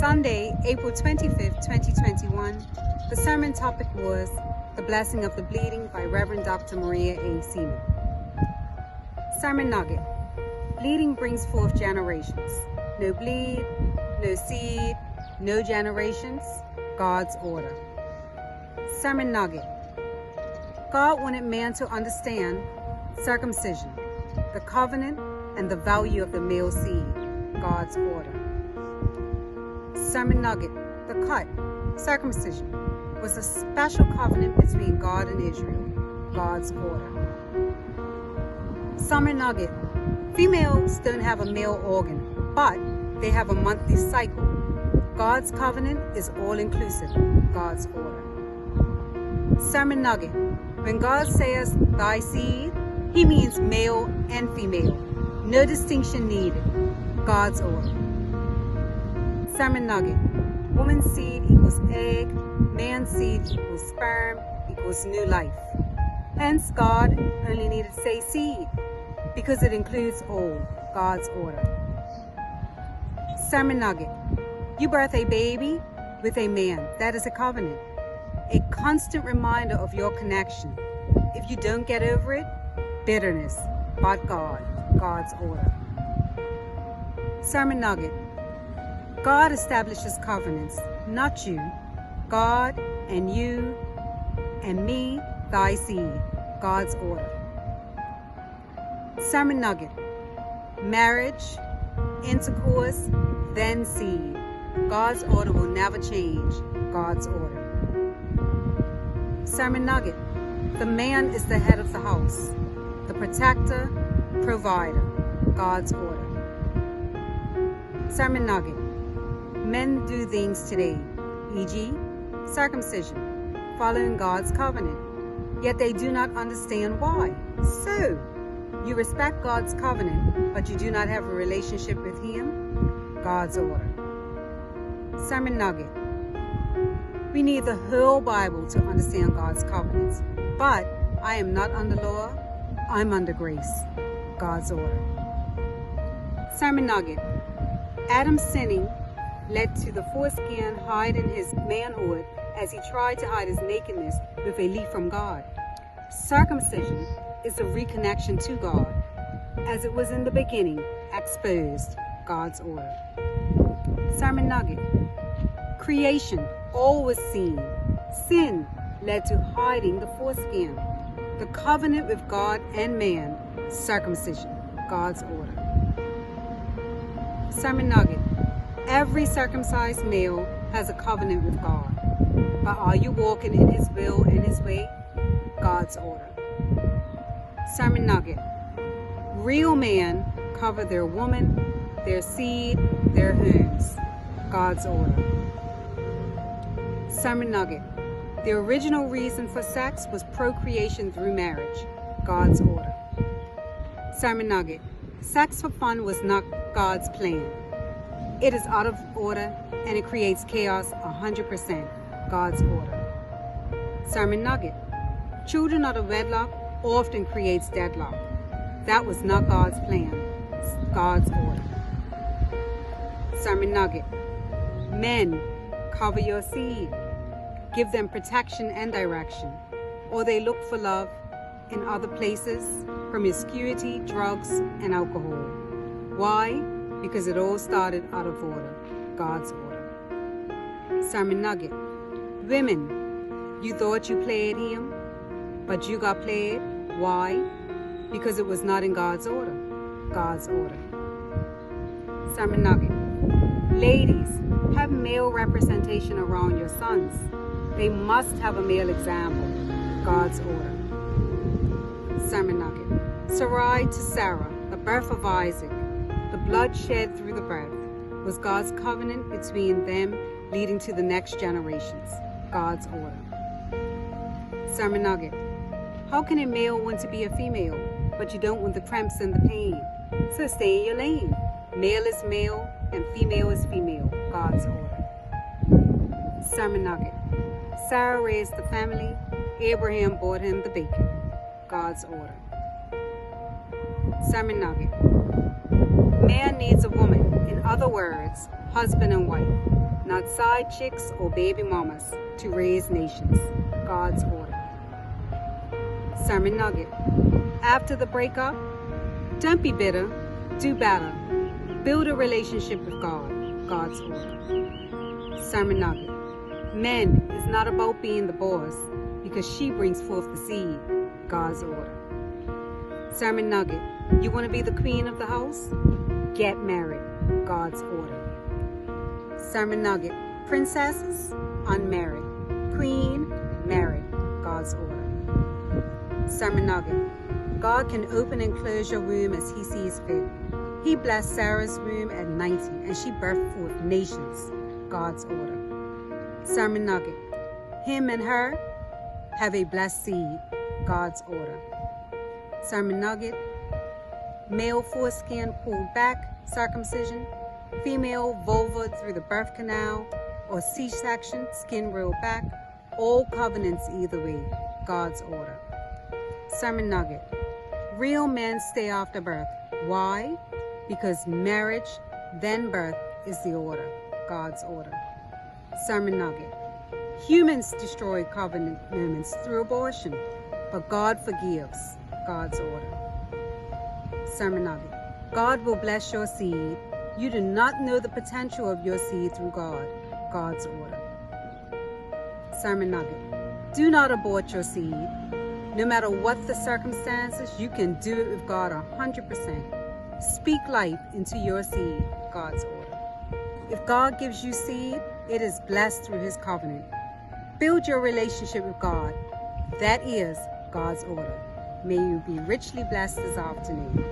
Sunday, April 25th, 2021, the sermon topic was The Blessing of the Bleeding by Reverend Dr. Maria A. Seaman. Sermon nugget: bleeding brings forth generations. No bleed, no seed, no generations, God's order. Sermon nugget: God wanted man to understand circumcision, the covenant, and the value of the male seed, God's order. Sermon nugget: the cut, circumcision, was a special covenant between God and Israel, God's order. Sermon nugget: females don't have a male organ, but they have a monthly cycle. God's covenant is all-inclusive, God's order. Sermon nugget: when God says thy seed, he means male and female. No distinction needed, God's order. Sermon nugget: woman's seed equals egg, man's seed equals sperm equals new life. Hence, God only needed to say seed, because it includes all, God's order. Sermon nugget: you birth a baby with a man. That is a covenant, a constant reminder of your connection. If you don't get over it, bitterness, but God, God's order. Sermon nugget: God establishes covenants, not you. God and you and me, thy seed, God's order. Sermon nugget: marriage, intercourse, then seed. God's order will never change, God's order. Sermon nugget: the man is the head of the house, the protector, provider, God's order. Sermon nugget: men do things today, e.g., circumcision, following God's covenant, yet they do not understand why. So, you respect God's covenant, but you do not have a relationship with Him, God's order. Sermon nugget: we need the whole Bible to understand God's covenants, but I am not under law, I'm under grace, God's order. Sermon nugget: Adam's sinning led to the foreskin hiding his manhood as he tried to hide his nakedness with a leaf from God. Circumcision is a reconnection to God, as it was in the beginning, exposed, God's order. Sermon nugget: creation, all was seen. Sin led to hiding the foreskin. The covenant with God and man, circumcision, God's order. Sermon nugget: every circumcised male has a covenant with God, but are you walking in His will and His way, God's order. Sermon nugget: real men cover their woman, their seed, their homes, God's order. Sermon nugget: the original reason for sex was procreation through marriage, God's order. Sermon nugget: sex for fun was not God's plan. It is out of order and it creates chaos 100%, God's order. Sermon nugget: children out of wedlock often creates deadlock. That was not God's plan, God's order. Sermon nugget: men, cover your seed. Give them protection and direction, or they look for love in other places, promiscuity, drugs, and alcohol. Why? Because it all started out of order, God's order. Sermon nugget: women, you thought you played Him, but you got played. Why? Because it was not in God's order, God's order. Sermon nugget: ladies, have male representation around your sons. They must have a male example, God's order. Sermon nugget: Sarai to Sarah, the birth of Isaac, the blood shed through the birth, was God's covenant between them, leading to the next generations, God's order. Sermon nugget: how can a male want to be a female, but you don't want the cramps and the pain? So stay in your lane. Male is male and female is female, God's order. Sermon nugget: Sarah raised the family, Abraham brought him the bacon, God's order. Sermon nugget: man needs a woman, in other words, husband and wife. not side chicks or baby mamas to raise nations. God's order. Sermon nugget. After the breakup, don't be bitter, do better. Build a relationship with God. God's order. Sermon nugget. Men is not about being the boss because she brings forth the seed. God's order. Sermon nugget. You want to be the queen of the house? Get married. God's order. Sermon nugget. Princesses, unmarried. Queen, married. God's order. Sermon nugget. God can open and close your womb as he sees fit. He blessed Sarah's womb at 90 and she birthed forth nations. God's order. Sermon nugget. Him and her have a blessed seed. God's order. Sermon nugget. Male foreskin pulled back, circumcision. Female vulva through the birth canal or C-section, skin rolled back. All covenants either way. God's order. Sermon nugget. Real men stay after birth. Why? Because marriage, then birth is the order. God's order. Sermon nugget. Humans destroy covenant moments through abortion, but God forgives. God's order. Sermon nugget. God will bless your seed. You do not know the potential of your seed through God. God's order. Sermon nugget. Do not abort your seed. No matter what the circumstances, you can do it with God 100%. Speak life into your seed. God's order. If God gives you seed, it is blessed through his covenant. Build your relationship with God. That is God's order. May you be richly blessed this afternoon.